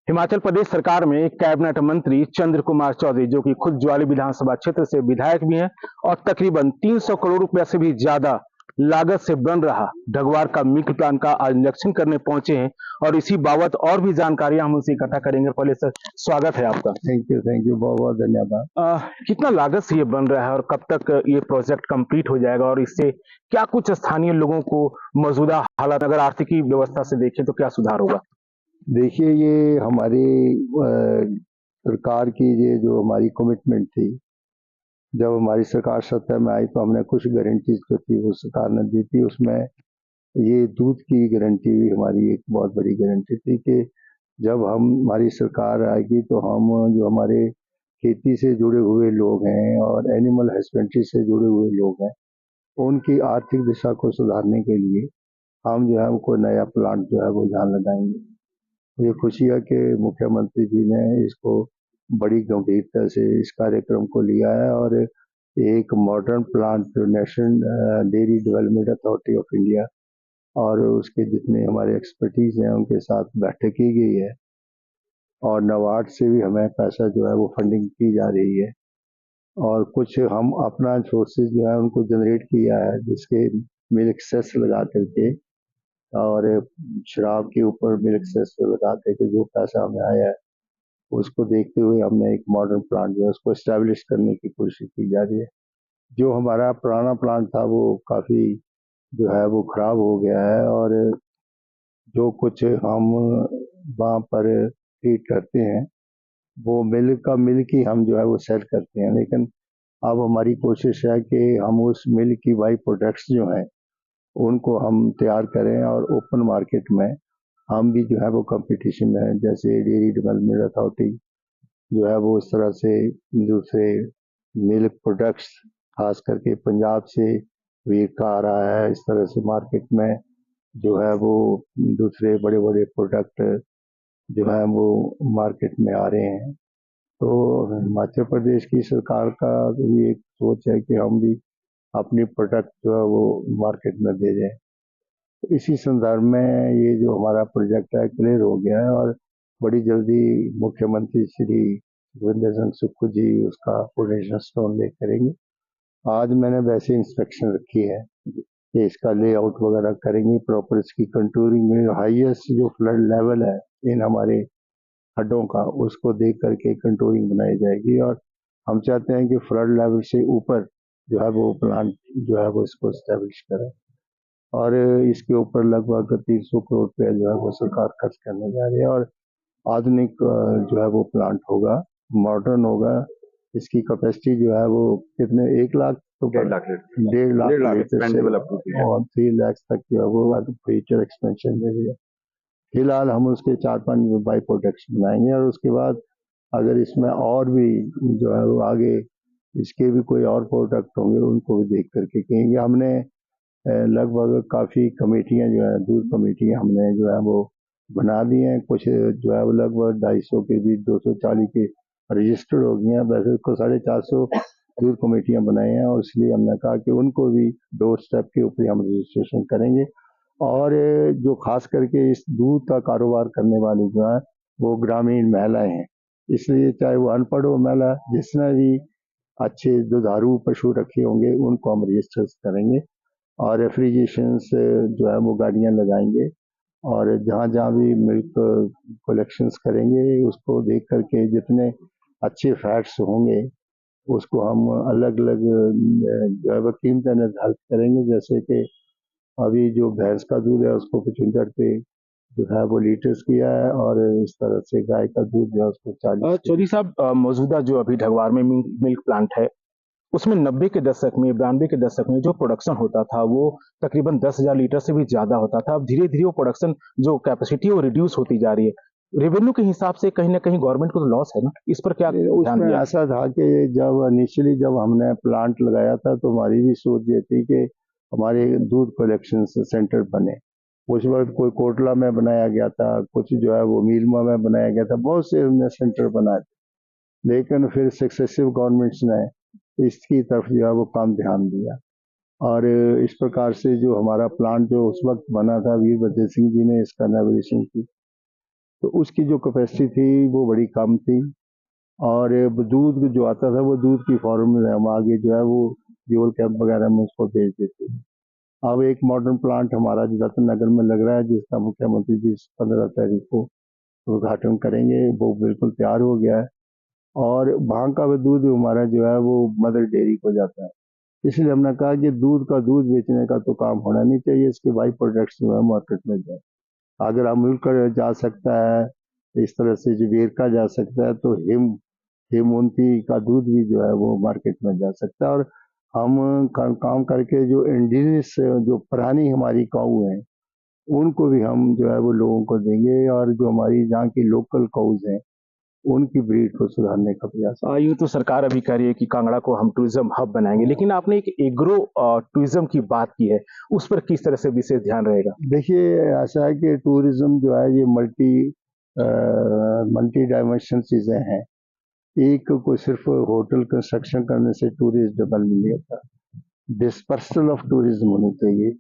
हिमाचल प्रदेश सरकार में कैबिनेट मंत्री चंद्र कुमार चौधरी, जो कि खुद ज्वाली विधानसभा क्षेत्र से विधायक भी हैं और तकरीबन 300 करोड़ रुपए से भी ज्यादा लागत से बन रहा ढगवार का मिल्क प्लांट का आज निरीक्षण करने पहुंचे हैं और इसी बाबत और भी जानकारियां हम उनसे इकट्ठा करेंगे। पहले सर, स्वागत है आपका। थैंक यू, बहुत बहुत धन्यवाद। कितना लागत से ये बन रहा है और कब तक ये प्रोजेक्ट कंप्लीट हो जाएगा और इससे क्या कुछ स्थानीय लोगों को मौजूदा हालात, अगर आर्थिक व्यवस्था से देखें तो क्या सुधार होगा? देखिए, ये हमारी सरकार की ये जो हमारी कमिटमेंट थी, जब हमारी सरकार सत्ता में आई तो हमने कुछ गारंटीज जो थी वो सरकार ने दी थी। उसमें ये दूध की गारंटी भी हमारी एक बहुत बड़ी गारंटी थी कि जब हमारी सरकार आएगी तो हम जो हमारे खेती से जुड़े हुए लोग हैं और एनिमल हस्बेंड्री से जुड़े हुए लोग हैं, उनकी आर्थिक दिशा को सुधारने के लिए हम जो है कोई नया प्लांट जो है वो यहाँ लगाएंगे। मुझे खुशी है कि मुख्यमंत्री जी ने इसको बड़ी गंभीरता से इस कार्यक्रम को लिया है और एक modern plant national dairy development authority of India और उसके जितने हमारे एक्सपर्टीज हैं उनके साथ बैठक की गई है और नबार्ड से भी हमें पैसा जो है वो फंडिंग की जा रही है और कुछ हम अपना सोर्सेज जो है उनको जनरेट किया है, जिसके मिल्क सेस लगा करके और शराब के ऊपर मिल्क सेस लगा करके जो पैसा हमें आया है उसको देखते हुए हमने एक मॉडर्न प्लांट जो है उसको एस्टेब्लिश करने की कोशिश की जा रही है। जो हमारा पुराना प्लांट था वो काफ़ी जो है वो खराब हो गया है और जो कुछ हम वहाँ पर ट्रीट करते हैं वो मिल्क ही हम जो है वो सेल करते हैं, लेकिन अब हमारी कोशिश है कि हम उस मिल्क की बाई प्रोडक्ट्स जो हैं उनको हम तैयार करें और ओपन मार्केट में हम भी जो है वो कंपटीशन में है। जैसे डेयरी डेवलपमेंट अथॉरिटी जो है वो इस तरह से दूसरे मिल्क प्रोडक्ट्स खास करके पंजाब से वीरका आ रहा है, इस तरह से मार्केट में जो है वो दूसरे बड़े बड़े प्रोडक्ट जो है वो मार्केट में आ रहे हैं। तो हिमाचल प्रदेश की सरकार का भी एक सोच है कि हम भी अपनी प्रोडक्ट जो है वो मार्केट में भेजें। तो इसी संदर्भ में ये जो हमारा प्रोजेक्ट है क्लियर हो गया है और बड़ी जल्दी मुख्यमंत्री श्री सुखविंदर सिंह सुक्खू जी उसका फाउंडेशन स्टोन ले करेंगे। आज मैंने वैसे इंस्पेक्शन रखी है कि इसका लेआउट वगैरह करेंगे, प्रॉपर इसकी कंटूरिंग में हाईएस्ट जो फ्लड लेवल है इन हमारे खड्डों का उसको देख करके कंटूरिंग बनाई जाएगी और हम चाहते हैं कि फ्लड लेवल से ऊपर जो है वो प्लांट जो है वो इसको स्टैब्लिश करें और इसके ऊपर लगभग 300 करोड़ रुपया जो है वो सरकार खर्च करने जा रही है और आधुनिक जो है वो प्लांट होगा, मॉडर्न होगा। इसकी कैपेसिटी जो है वो कितने 1 लाख तो 1.5 लाख लीटर से और 3 लाख तक जो है वो फ्यूचर एक्सपेंशन दे रही है। फिलहाल हम उसके 4-5 बाई प्रोडक्ट्स बनाएंगे और उसके बाद अगर इसमें और भी जो है वो आगे इसके भी कोई और प्रोडक्ट होंगे उनको भी देख करके कहेंगे। हमने लगभग काफ़ी कमेटियां जो है दूध कमेटियां हमने जो है वो बना दी हैं। कुछ जो है वो लगभग 250 के बीच 240 के रजिस्टर्ड हो गई हैं। वैसे उसको 450 दूध कमेटियां बनाई हैं और इसलिए हमने कहा कि उनको भी डोर स्टेप के ऊपर हम रजिस्ट्रेशन करेंगे और जो खास करके इस दूध का कारोबार करने वाली जो है वो ग्रामीण महिलाएं हैं, इसलिए चाहे वो अनपढ़ हो महिला, जिसने भी अच्छे दुधारू पशु रखे होंगे उनको हम रजिस्टर करेंगे और रेफ्रिजरेशन से जो है वो गाड़ियां लगाएंगे और जहाँ जहाँ भी मिल्क कलेक्शंस करेंगे उसको देख करके जितने अच्छे फैट्स होंगे उसको हम अलग अलग जो है वो कीमत निर्धारित करेंगे। जैसे कि अभी जो भैंस का दूध है उसको 75 रुपये जो है वो लीटर्स किया है और इस तरह से गाय का दूध जो है उसको 40। चौधरी साहब, मौजूदा जो अभी ढगवार में मिल्क प्लांट है उसमें 90 के दशक में, 92 के दशक में जो प्रोडक्शन होता था वो तकरीबन 10,000 लीटर से भी ज्यादा होता था। अब धीरे धीरे वो प्रोडक्शन जो कैपेसिटी है वो रिड्यूस होती जा रही है। रेवेन्यू के हिसाब से कहीं ना कहीं गवर्नमेंट को तो लॉस है ना, इस पर क्या ध्यान उसमें दिया? ऐसा था कि जब इनिशियली जब हमने प्लांट लगाया था तो हमारी भी सोच ये थी कि हमारे दूध कलेक्शन सेंटर बने। उस वक्त कोई कोटला में बनाया गया था, कुछ जो है वो मीलमा में बनाया गया था, बहुत से हमने सेंटर बनाए थे, लेकिन फिर सक्सेसिव गवर्नमेंट्स ने इसकी तरफ जो है वो कम ध्यान दिया और इस प्रकार से जो हमारा प्लांट जो उस वक्त बना था वीरभद्र सिंह जी ने इसका इनॉग्रेशन की तो उसकी जो कैपेसिटी थी वो बड़ी कम थी, और दूध जो आता था वो दूध की फॉर्म में हम आगे जो है वो फ्यूल कैंप वगैरह में उसको भेज देते थे। अब एक मॉडर्न प्लांट हमारा जो रतन नगर में लग रहा है, जिसका मुख्यमंत्री जी 15 तारीख को उद्घाटन करेंगे, वो बिल्कुल तैयार हो गया है, और वहाँ का भी दूध हमारा जो है वो मदर डेयरी को जाता है। इसलिए हमने कहा कि दूध का दूध बेचने का तो काम होना नहीं चाहिए, इसके बाई प्रोडक्ट्स जो है मार्केट में जाए। अगर अमूल का जा सकता है, इस तरह से जो वेरका जा सकता है, तो हेमवंती का दूध भी जो है वो मार्केट में जा सकता है। और हम काम करके जो इंडिजिनस जो पुरानी हमारी काऊ हैं उनको भी हम जो है वो लोगों को देंगे, और जो हमारी जहाँ की लोकल काउज हैं उनकी ब्रीड को सुधारने का प्रयास। यूं तो सरकार अभी कह रही है कि कांगड़ा को हम टूरिज्म हब बनाएंगे, लेकिन आपने एक एग्रो टूरिज्म की बात की है, उस पर किस तरह से विशेष ध्यान रहेगा? देखिए, ऐसा है कि टूरिज्म जो है ये मल्टी डायमेंशन चीजें हैं। एक को सिर्फ होटल कंस्ट्रक्शन करने से टूरिस्ट डेवलप नहीं होता, डिस्पर्सल ऑफ टूरिज्म होनी चाहिए।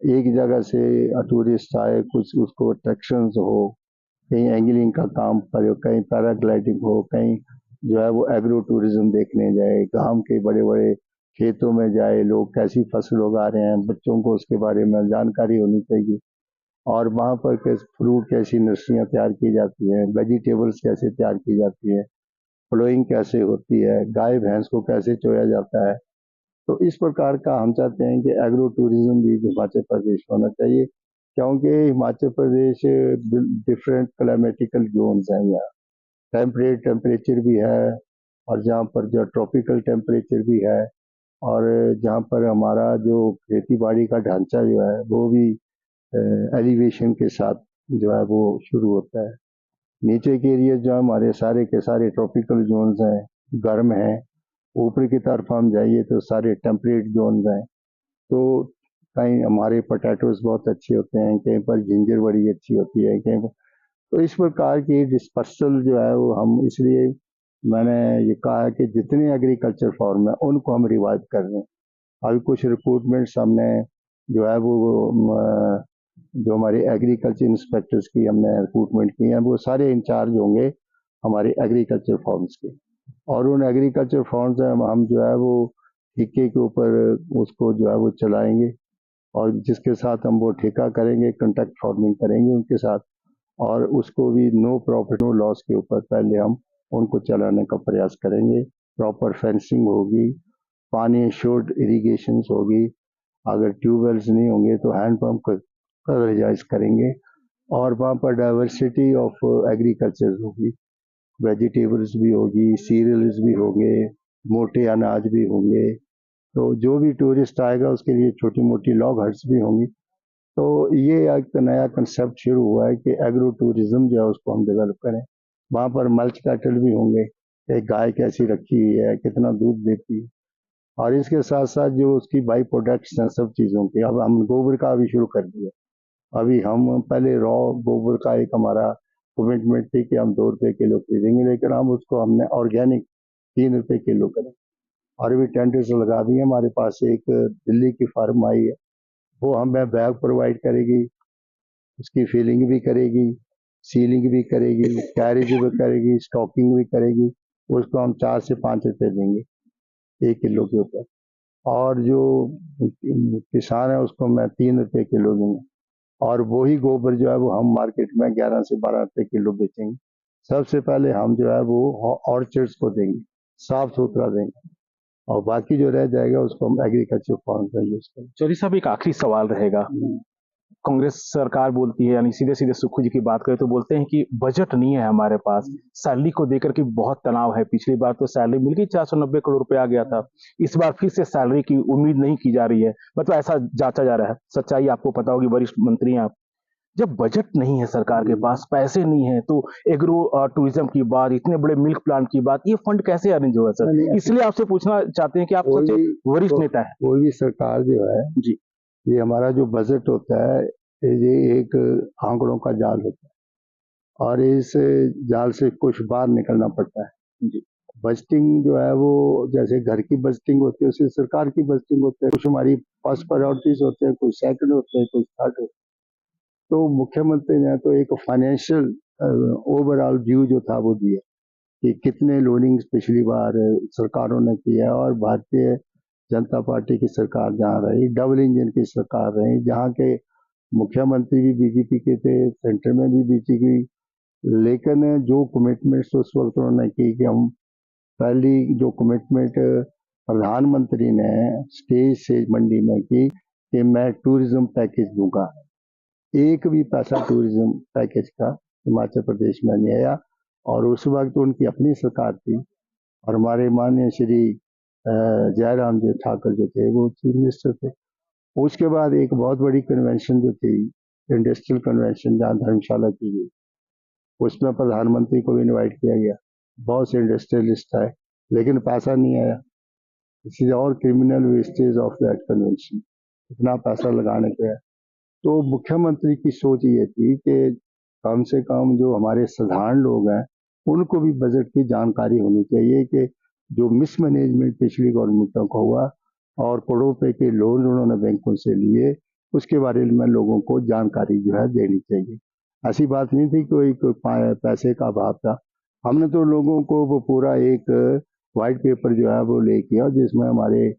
एक जगह से टूरिस्ट आए, कुछ उसको अट्रैक्शंस हो, कहीं एंगलिंग का काम करे, कहीं पैराग्लाइडिंग हो, कहीं जो है वो एग्रो टूरिज्म देखने जाए, गांव के बड़े बड़े खेतों में जाए, लोग कैसी फसल उगा रहे हैं, बच्चों को उसके बारे में जानकारी होनी चाहिए। और वहाँ पर फ्रूट कैसी नर्सरियाँ तैयार की जाती हैं, वेजिटेबल्स कैसे तैयार की जाती है, फ्लोइंग कैसे होती है, गाय भैंस को कैसे चोया जाता है। तो इस प्रकार का हम चाहते हैं कि एग्रो टूरिज्म भी हिमाचल प्रदेश होना चाहिए, क्योंकि Himachal Pradesh different climatical Jones हैं। यहाँ टेम्परेट टेम्परेचर भी है, और जहाँ पर जो ट्रॉपिकल टेम्परेचर भी है, और जहाँ पर हमारा जो खेती बाड़ी का ढांचा जो है वो भी एलिवेशन के साथ जो है वो शुरू होता है। नीचे के एरिया जो हमारे सारे के सारे ट्रॉपिकल जोन्स हैं, गर्म हैं। ऊपर की तरफ हम जाइए तो सारे टेम्परेट जोन्स हैं। तो कहीं हमारे पोटैटोज बहुत अच्छे होते हैं, कहीं पर जिंजर बड़ी अच्छी होती है, कहीं पर। तो इस प्रकार की डिस्पर्सल जो है वो हम, इसलिए मैंने ये कहा है कि जितने एग्रीकल्चर फॉर्म है उनको हम रिवाइव कर रहे हैं। अभी कुछ रिक्रूटमेंट्स हमने जो है वो जो हमारे एग्रीकल्चर इंस्पेक्टर्स की हमने रिक्रूटमेंट की है, वो सारे इंचार्ज होंगे हमारे एग्रीकल्चर फॉर्म्स के, और उन एग्रीकल्चर फॉर्म्स हम जो है वो ठेके के ऊपर उसको जो है वो चलाएंगे, और जिसके साथ हम वो ठेका करेंगे, कॉन्ट्रैक्ट फार्मिंग करेंगे उनके साथ, और उसको भी नो प्रॉफिट नो लॉस के ऊपर पहले हम उनको चलाने का प्रयास करेंगे। प्रॉपर फेंसिंग होगी, पानी एश्योर्ड इरीगेशन होगी, अगर ट्यूबवेल्स नहीं होंगे तो हैंड पंप का रिजाइज करेंगे, और वहाँ पर डाइवर्सिटी ऑफ एग्रीकल्चर होगी, वेजिटेबल्स भी होगी, सीरियल्स भी होंगे, मोटे अनाज भी होंगे। तो जो भी टूरिस्ट आएगा उसके लिए छोटी मोटी लॉग हट्स भी होंगी। तो ये एक नया कंसेप्ट शुरू हुआ है कि एग्रो टूरिज्म जो है उसको हम डेवलप करें। वहाँ पर मल्च कैटल भी होंगे, एक गाय कैसी रखी हुई है, कितना दूध देती है, और इसके साथ साथ जो उसकी बाई प्रोडक्ट्स हैं सब चीज़ों की। अब हम गोबर का भी शुरू कर दिया। अभी हम पहले रॉ गोबर का एक हमारा कमिटमेंट थी कि हम 2 रुपये किलो खरीदेंगे, लेकिन हम उसको हमने ऑर्गेनिक 3 रुपये किलो करें, और भी टेंडर्स लगा दिए। हमारे पास एक दिल्ली की फार्म आई है, वो हमें बैग प्रोवाइड करेगी, उसकी फीलिंग भी करेगी, सीलिंग भी करेगी, कैरेज भी करेगी, स्टॉकिंग भी करेगी। उसको हम 4 से 5 रुपये देंगे 1 किलो के ऊपर, और जो किसान है उसको मैं 3 रुपये किलो दूंगा, और वही गोबर जो है वो हम मार्केट में 11 से 12 रुपये किलो बेचेंगे। सबसे पहले हम जो है वो ऑर्चर्ड्स को देंगे, साफ सुथरा देंगे, और बाकी जो रह जाएगा उसको हम एग्रीकल्चर फॉर्म में यूज करेंगे। चौधरी साहब, एक आखिरी सवाल रहेगा। कांग्रेस सरकार बोलती है, यानी सीधे सीधे सुक्खू जी की बात करें तो बोलते हैं कि बजट नहीं है हमारे पास, सैलरी को देकर के बहुत तनाव है। पिछली बार तो सैलरी मिल गई, 490 करोड़ रुपए आ गया था, इस बार फिर से सैलरी की उम्मीद नहीं की जा रही है, मतलब ऐसा जांचा जा रहा है। सच्चाई आपको पता होगी, वरिष्ठ मंत्री हैं आप। जब बजट नहीं है सरकार के पास, पैसे नहीं है, तो एग्रो टूरिज्म की बात, इतने बड़े मिल्क प्लांट की बात, ये फंड कैसे अरेंज होगा सर? इसलिए आपसे पूछना चाहते हैं कि आप कोई सच्चे भी वरिष्ठ नेता है। कोई भी सरकार जो है, जी। ये हमारा जो बजट होता है ये एक आंकड़ों का जाल होता है, और इस जाल से कुछ बाहर निकलना पड़ता है। जी। बजटिंग जो है वो जैसे घर की बजटिंग होती है, उसी सरकार की बजटिंग होती है। कुछ हमारी फर्स्ट प्रायोरिटीज होते हैं, कुछ सेकंड होते हैं, कुछ थर्ड होते हैं। तो मुख्यमंत्री ने तो एक फाइनेंशियल ओवरऑल व्यू जो था वो दिया कि कितने लोडिंग्स पिछली बार सरकारों ने किया और भारतीय जनता पार्टी की सरकार जहाँ रही, डबल इंजन की सरकार रही, जहाँ के मुख्यमंत्री भी बीजेपी के थे, सेंटर में भी बीजेपी, लेकिन जो कमिटमेंट्स उस वक्त उन्होंने की कि हम पहली जो कमिटमेंट प्रधानमंत्री ने स्टेज से मंडी में की कि मैं टूरिज्म पैकेज दूंगा, एक भी पैसा टूरिज्म पैकेज का हिमाचल प्रदेश में नहीं आया। और उस वक्त उनकी अपनी सरकार थी और हमारे माननीय श्री जयराम जी ठाकुर जो थे वो चीफ मिनिस्टर थे। उसके बाद एक बहुत बड़ी कन्वेंशन जो थी, इंडस्ट्रियल कन्वेंशन, जहाँ धर्मशाला की गई, उसमें प्रधानमंत्री को भी इनवाइट किया गया, बहुत से इंडस्ट्रियलिस्ट आए, लेकिन पैसा नहीं आया। दिस इज और criminal wastage of that convention, इतना पैसा लगाने पे। तो मुख्यमंत्री की सोच ये थी कि कम से कम जो हमारे साधारण लोग हैं उनको भी बजट की जानकारी होनी चाहिए कि जो मिसमैनेजमेंट पिछली गवर्नमेंटों को हुआ और करोड़ों रुपए के लोन उन्होंने बैंकों से लिए, उसके बारे में लोगों को जानकारी जो है देनी चाहिए। ऐसी बात नहीं थी कोई पैसे का अभाव था। हमने तो लोगों को वो पूरा एक व्हाइट पेपर जो है वो ले किया, जिसमें हमारे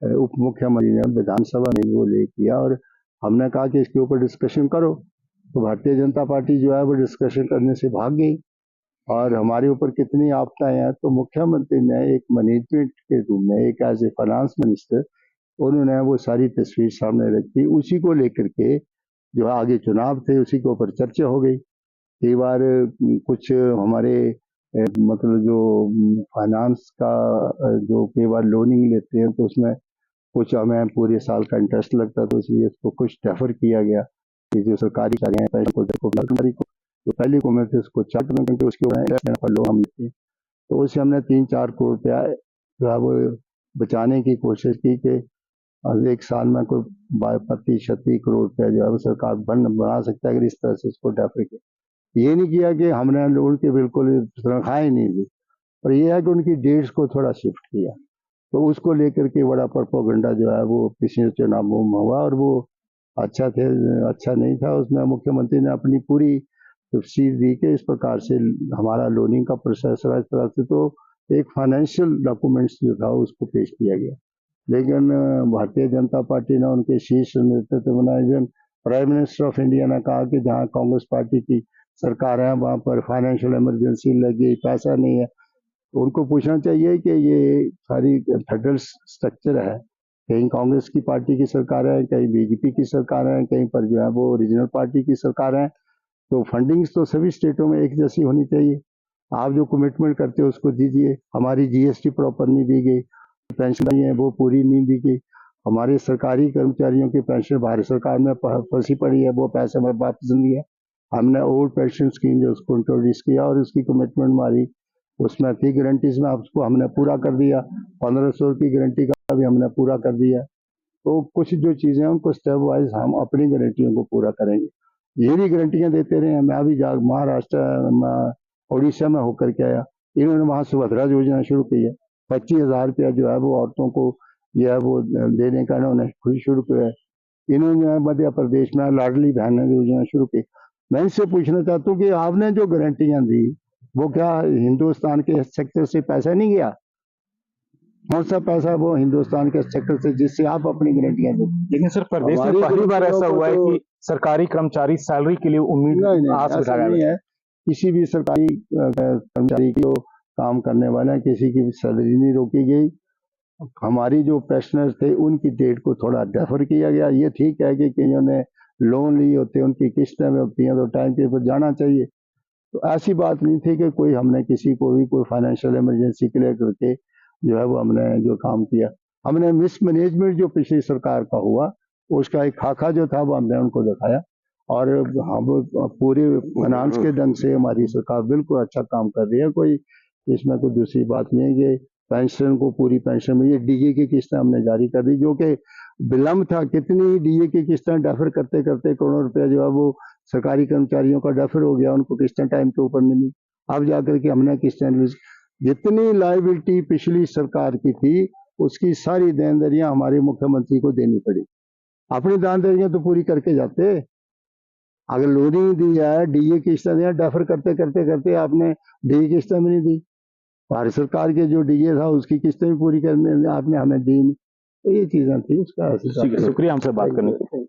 उप मुख्यमंत्री ने विधानसभा में वो ले किया और हमने कहा कि इसके ऊपर डिस्कशन करो। तो भारतीय जनता पार्टी जो है वो डिस्कशन करने से भाग गई और हमारे ऊपर कितनी आपदाएं हैं। तो मुख्यमंत्री ने एक मैनेजमेंट के रूप में, एक एज ए फाइनेंस मिनिस्टर, उन्होंने वो सारी तस्वीर सामने रखी। उसी को लेकर के जो आगे चुनाव थे उसी के ऊपर चर्चा हो गई। कई बार कुछ हमारे मतलब जो फाइनेंस का जो कई बार लोनिंग लेते हैं तो उसमें कुछ हमें पूरे साल का इंटरेस्ट लगता है, तो इसलिए इसको कुछ डेफर किया गया कि जो सरकारी कार्य हैं पहले को जो पहली को मैं थे उसको 4 में, क्योंकि उसके ऊपर इंटरेस्ट देना पड़ लो हम लेते। तो उससे हमने 3-4 करोड़ रुपया जो है वो बचाने की कोशिश की कि एक साल में कोई 25-36 करोड़ रुपया जो है वो सरकार बना सकता है अगर इस तरह से इसको डेफर किया। ये नहीं किया कि हमने लोन के बिल्कुल तनख्वाहें नहीं दी, और ये है कि उनकी डेट्स को थोड़ा शिफ्ट किया। तो उसको लेकर के बड़ा प्रोपेगेंडा जो है वो पिछले चुनावों में हुआ और वो अच्छा नहीं था। उसमें मुख्यमंत्री ने अपनी पूरी तफसीर दी कि इस प्रकार से हमारा लोनिंग का प्रोसेस रहा, इस तरह से। तो एक फाइनेंशियल डॉक्यूमेंट्स जो था उसको पेश किया गया, लेकिन भारतीय जनता पार्टी ने उनके शीर्ष नेतृत्व में प्राइम मिनिस्टर ऑफ इंडिया ने कहा कि जहाँ कांग्रेस पार्टी की सरकार है वहाँ पर फाइनेंशियल इमरजेंसी लगी, पैसा नहीं है। तो उनको पूछना चाहिए कि ये सारी फेडरल स्ट्रक्चर है, कहीं कांग्रेस की पार्टी की सरकार है, कहीं बीजेपी की सरकार है, कहीं पर जो है वो रीजनल पार्टी की सरकार है। तो फंडिंग्स तो सभी स्टेटों में एक जैसी होनी चाहिए। आप जो कमिटमेंट करते हो उसको दीजिए। हमारी जीएसटी प्रॉपर नहीं दी गई, पेंशन है वो पूरी नहीं दी गई, हमारे सरकारी कर्मचारियों की पेंशन भारत सरकार में फंसी पड़ी है, वो पैसे हमें वापस नहीं है। हमने ओल्ड पेंशन स्कीम जो उसको इंट्रोड्यूस किया और उसकी कमिटमेंट हमारी उसमें थी गारंटीज में, उसको हमने पूरा कर दिया। 1500 की गारंटी का भी हमने पूरा कर दिया। तो कुछ जो चीजें उनको स्टेप वाइज हम अपनी गारंटियों को पूरा करेंगे। ये भी गारंटियां देते रहे। मैं अभी महाराष्ट्र उड़ीसा में होकर के आया, इन्होंने वहां सुभद्रा योजना शुरू की है। 25,000 रुपया जो है वो औरतों को जो है वो देने का इन्होंने खुद शुरू किया है। इन्होंने मध्य प्रदेश में लाडली बहन योजना शुरू की। मैं इनसे पूछना चाहता हूँ कि आपने जो गारंटियां दी वो क्या हिंदुस्तान के सेक्टर से पैसा नहीं गया? कौन सा पैसा वो हिंदुस्तान के सेक्टर से जिससे आप अपनी गारंटियां दो? लेकिन सर प्रदेश में पहली बार ऐसा हुआ है कि सरकारी कर्मचारी सैलरी के लिए उम्मीद आस बिठाया नहीं है। किसी भी सरकारी कर्मचारी को काम करने वाला किसी की सैलरी नहीं रोकी गई। हमारी जो पेंशनर्स थे उनकी डेट को थोड़ा डेफर किया गया। ये ठीक है कि कईयों ने लोन लिए होते हैं, उनकी किस्तें में होती हैं, तो टाइम के ऊपर जाना चाहिए। तो ऐसी बात नहीं थी कि कोई हमने किसी को भी कोई फाइनेंशियल इमरजेंसी क्लियर करके जो है वो हमने जो काम किया। हमने मिसमैनेजमेंट जो पिछली सरकार का हुआ उसका एक खाका जो था वो हमने उनको दिखाया, और हम पूरे फाइनेंस के ढंग से हमारी सरकार बिल्कुल अच्छा काम कर रही है। कोई इसमें कोई दूसरी बात नहीं है कि पेंशन को पूरी पेंशन में ये डीए की किस्तें हमने जारी कर दी, जो कि विलम्ब था। कितनी डीए की किस्तें डेफर करते करते करोड़ों रुपया जो है वो सरकारी कर्मचारियों का डेफर हो गया, उनको किस्तें टाइम के ऊपर मिली। अब जाकर के हमने किस्तें जितनी लायबिलिटी पिछली सरकार की थी उसकी सारी देनदारियां हमारे मुख्यमंत्री को देनी पड़ी। अपनी देनदारियां तो पूरी करके जाते, अगर लोन ही नहीं दिया है, डीए किस्तें दिया, डेफर करते करते करते आपने डीए किस्तें भी नहीं दी। भारत सरकार के जो डीए था उसकी किस्तें भी पूरी करने आपने हमें दी नहीं। तो ये चीजें थी उसका ठीक है, शुक्रिया हमसे बात करने के लिए।